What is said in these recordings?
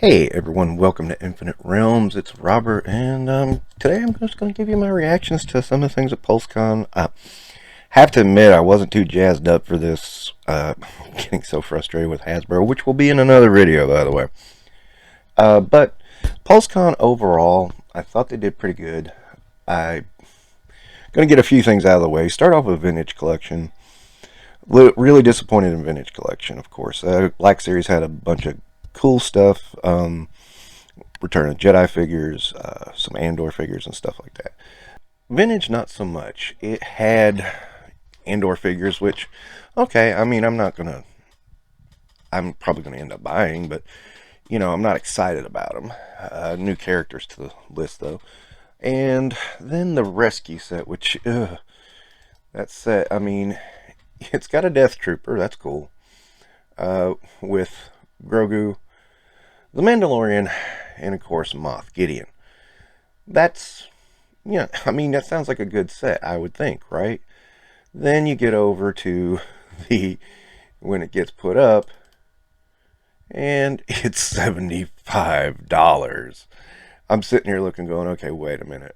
Hey everyone, welcome to Infinite Realms. It's Robert, and today I'm just going to give you my reactions to some of the things at PulseCon. I have to admit, I wasn't too jazzed up for this. I'm getting so frustrated with Hasbro, which will be in another video, by the way. But PulseCon overall, I thought they did pretty good. I'm going to get a few things out of the way. Start off with Vintage Collection. Really disappointed in Vintage Collection, of course. Black Series had a bunch of cool stuff. Return of Jedi figures, some Andor figures and stuff like that. Vintage, not so much. It had Andor figures, which, okay, I mean, I'm probably going to end up buying, but, you know, I'm not excited about them. New characters to the list, though. And then the Rescue set, which, that set, I mean, it's got a Death Trooper, that's cool, with Grogu, the Mandalorian, and of course Moff Gideon. That's, yeah, I mean, that sounds like a good set, I would think, right? Then you get over to when it gets put up, and it's $75. I'm sitting here looking, going, okay, wait a minute.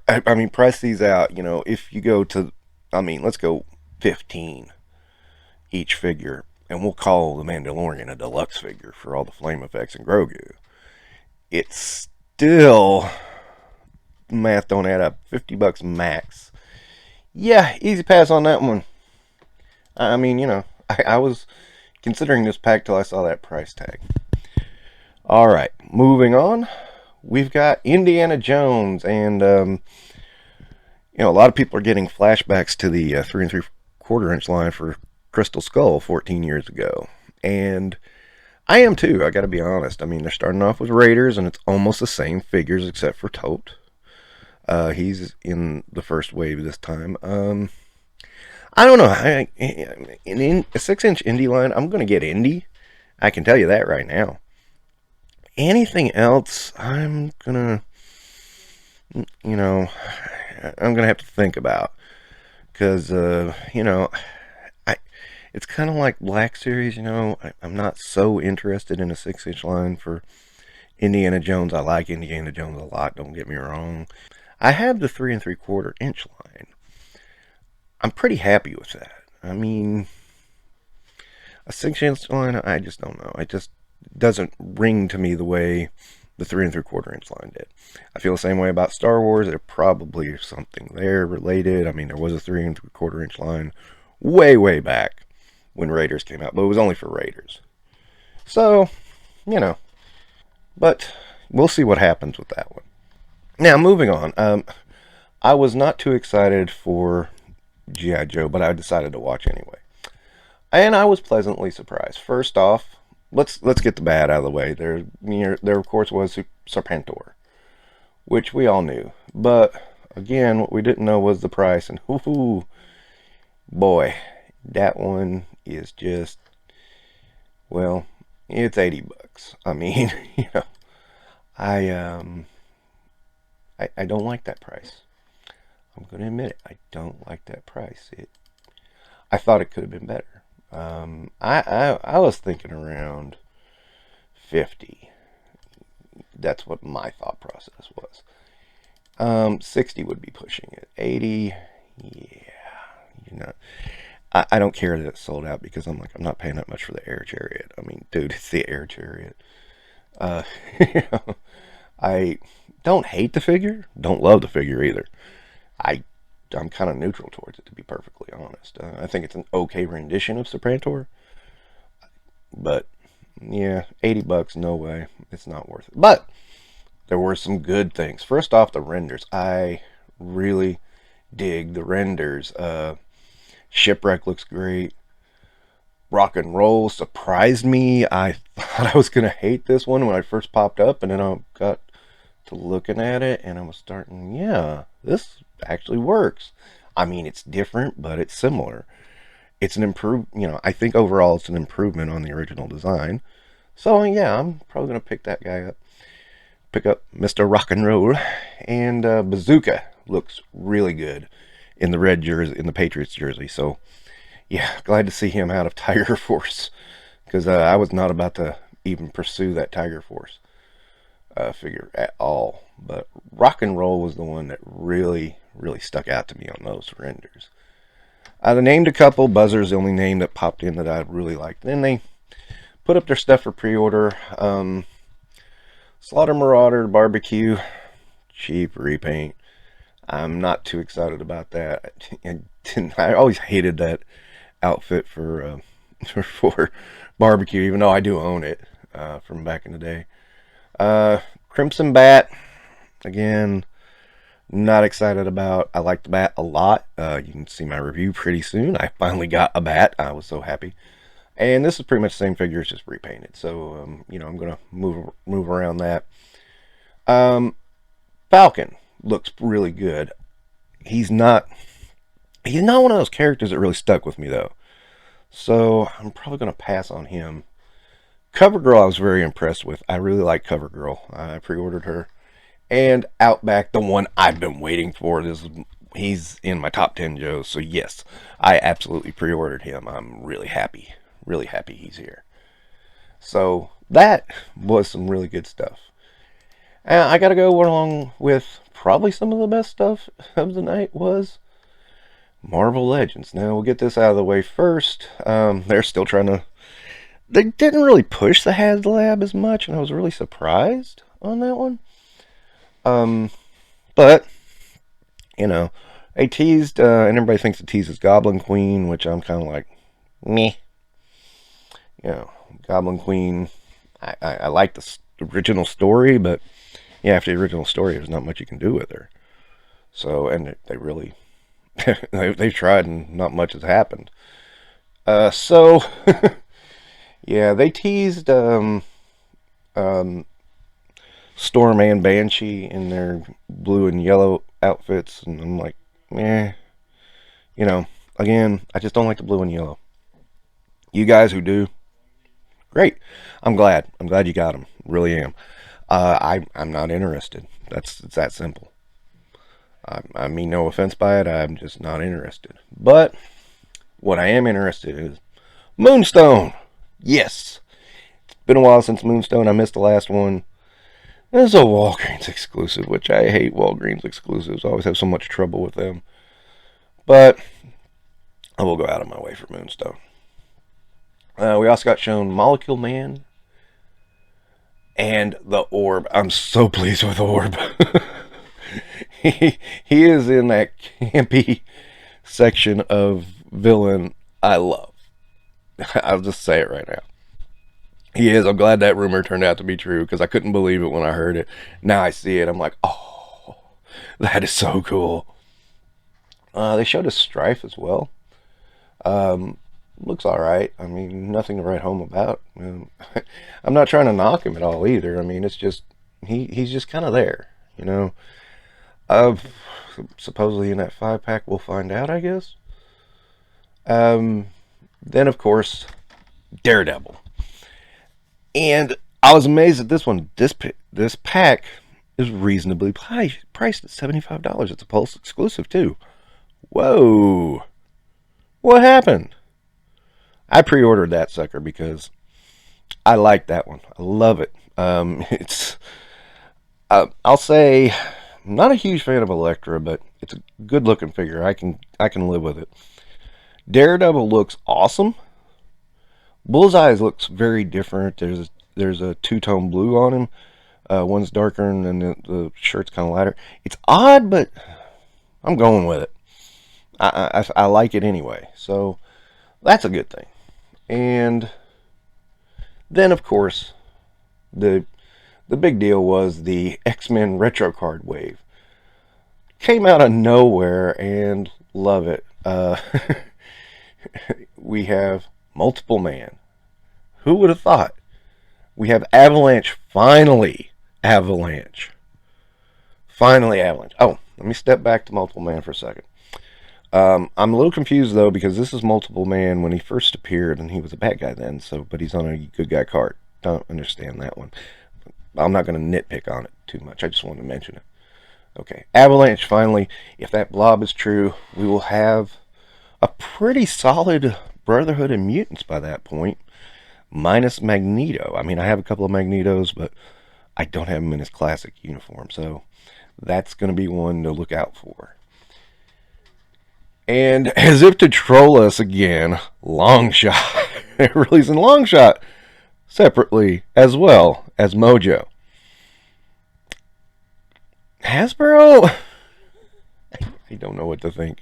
I mean, price these out, you know, if you go to, I mean, let's go 15 each figure, and we'll call the Mandalorian a deluxe figure for all the flame effects and Grogu. It's still, math don't add up, $50 max. Yeah, easy pass on that one. I mean, you know, I was considering this pack till I saw that price tag. Alright, moving on. We've got Indiana Jones, and you know, a lot of people are getting flashbacks to the 3 3/4 inch line for Crystal Skull 14 years ago, and I am too. I got to be honest. I mean, they're starting off with Raiders, and it's almost the same figures except for Tote. He's in the first wave this time. I don't know. In a 6-inch indie line, I'm going to get indie. I can tell you that right now. Anything else, I'm gonna, you know, I'm gonna have to think about, because you know, it's kind of like Black Series. You know, I'm not so interested in a 6-inch line for Indiana Jones. I like Indiana Jones a lot, don't get me wrong. I have the 3 3/4 inch line. I'm pretty happy with that. I mean, a 6-inch line, I just don't know. I just doesn't ring to me the way the 3 3/4 inch line did. I feel the same way about Star Wars. There's probably something there related. I mean, there was a 3 3/4 inch line way back when Raiders came out, but it was only for Raiders. So, you know, but we'll see what happens with that one. Now, moving on. I was not too excited for G.I. Joe, but I decided to watch anyway. And I was pleasantly surprised. First off, let's get the bad out of the way. There of course was Serpentor, which we all knew, but again, what we didn't know was the price. And ooh, boy, that one is just, well, it's $80. I mean, you know, I don't like that price. I'm gonna admit it. I don't like that price. I thought it could have been better. I was thinking around 50. That's what my thought process was. 60 would be pushing it. 80, yeah, you know, I don't care that it's sold out, because I'm not paying that much for the air chariot. I mean, dude, it's the air chariot. You know, I don't hate the figure, don't love the figure either. I'm kind of neutral towards it, to be perfectly honest. I think it's an okay rendition of Serpentor, but yeah, $80, no way. It's not worth it. But there were some good things. First off, the renders. I really dig the renders. Shipwreck looks great. Rock and Roll surprised me. I thought I was going to hate this one when I first popped up, and then I got to looking at it, and I was starting, yeah, this actually works. I mean, it's different, but it's similar. It's an you know, I think overall it's an improvement on the original design. So yeah, I'm probably gonna pick that guy up. Pick up Mr. Rock and Roll. And Bazooka looks really good in the red jersey, in the Patriots jersey. So yeah, glad to see him out of Tiger Force because I was not about to even pursue that Tiger Force figure at all. But Rock and Roll was the one that really, really stuck out to me on those renders. I named a couple. Buzzer's the only name that popped in that I really liked. Then they put up their stuff for pre-order. Slaughter Marauder Barbecue, cheap repaint. I'm not too excited about that. I always hated that outfit for for barbecue, even though I do own it from back in the day. Crimson Bat, again, not excited about. I like the bat a lot. You can see my review pretty soon. I finally got a bat. I was so happy. And this is pretty much the same figure, it's just repainted. So, I'm going to move around that. Falcon looks really good. He's not one of those characters that really stuck with me, though. So, I'm probably going to pass on him. Covergirl I was very impressed with. I really like Covergirl. I pre-ordered her. And Outback, the one I've been waiting for. He's in my top 10 Joes. So, yes, I absolutely pre-ordered him. I'm really happy. Really happy he's here. So that was some really good stuff. I gotta go along with probably some of the best stuff of the night was Marvel Legends. Now we'll get this out of the way first. They're still trying to. They didn't really push the HasLab as much, and I was really surprised on that one. But they teased, and everybody thinks it teases Goblin Queen, which I'm kind of like, meh. Goblin Queen, I like the original story, but after the original story, there's not much you can do with her. So, and they really, they've tried and not much has happened. So, they teased Storm and Banshee in their blue and yellow outfits, and I'm like, again, I just don't like the blue and yellow. You guys who do, great. I'm glad you got them. Really am. I'm not interested. It's that simple. I mean no offense by it. I'm just not interested. But what I am interested in is Moonstone. Yes. It's been a while since Moonstone. I missed the last one. This is a Walgreens exclusive, which I hate Walgreens exclusives. I always have so much trouble with them. But I will go out of my way for Moonstone. We also got shown Molecule Man and the Orb. I'm so pleased with Orb. he is in that campy section of villain I love. I'll just say it right now. He is. I'm glad that rumor turned out to be true because I couldn't believe it when I heard it. Now I see it. I'm like, oh, that is so cool. They showed us Strife as well. Looks alright. I mean, nothing to write home about. I'm not trying to knock him at all either. I mean, it's just, he's just kind of there, Supposedly in that 5-pack, we'll find out, I guess. Then, of course, Daredevil. And I was amazed at this one. This pack is reasonably priced at $75. It's a Pulse exclusive, too. Whoa. What happened? I pre-ordered that sucker because I like that one. I love it. I'll say, I'm not a huge fan of Elektra, but it's a good-looking figure. I can live with it. Daredevil looks awesome. Bullseye's looks very different. There's a two-tone blue on him. One's darker and the shirt's kind of lighter. It's odd, but I'm going with it. I like it anyway, so that's a good thing. And then, of course, the big deal was the X-Men retro card wave. Came out of nowhere, and love it. We have Multiple Man. Who would have thought? We have Avalanche, finally Avalanche. Finally Avalanche. Oh, let me step back to Multiple Man for a second. I'm a little confused though because this is Multiple Man when he first appeared and he was a bad guy then, but he's on a good guy card. Don't understand that one. I'm not going to nitpick on it too much. I just wanted to mention it. Okay, Avalanche finally, if that blob is true, we will have a pretty solid Brotherhood of Mutants by that point. minus Magneto. I mean, I have a couple of Magnetos, but I don't have him in his classic uniform, so that's going to be one to look out for. And as if to troll us again, Longshot. They're releasing Longshot separately as well as Mojo. Hasbro? I don't know what to think.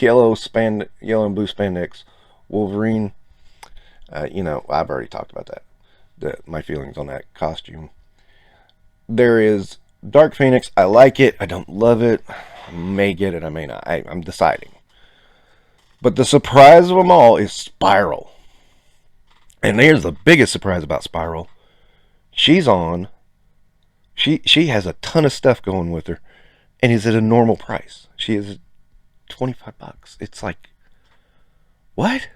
Yellow and blue spandex Wolverine. I've already talked about that. My feelings on that costume. There is Dark Phoenix. I like it. I don't love it. I may get it. I may not. I'm deciding. But the surprise of them all is Spiral. And here's the biggest surprise about Spiral. She's on. She has a ton of stuff going with her, and is at a normal price. She is $25. It's like, what?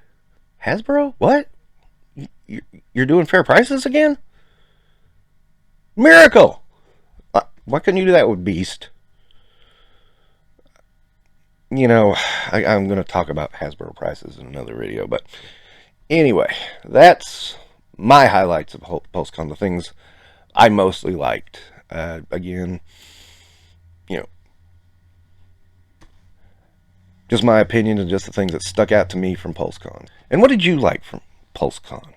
Hasbro? What? You're doing fair prices again? Miracle! Why couldn't you do that with Beast? I'm going to talk about Hasbro prices in another video, but anyway, that's my highlights of PulseCon, the things I mostly liked. Again, just my opinion and just the things that stuck out to me from PulseCon. And what did you like from PulseCon?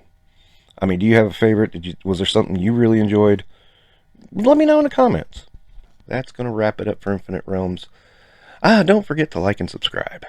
I mean, do you have a favorite? Was there something you really enjoyed? Let me know in the comments. That's going to wrap it up for Infinite Realms. Don't forget to like and subscribe.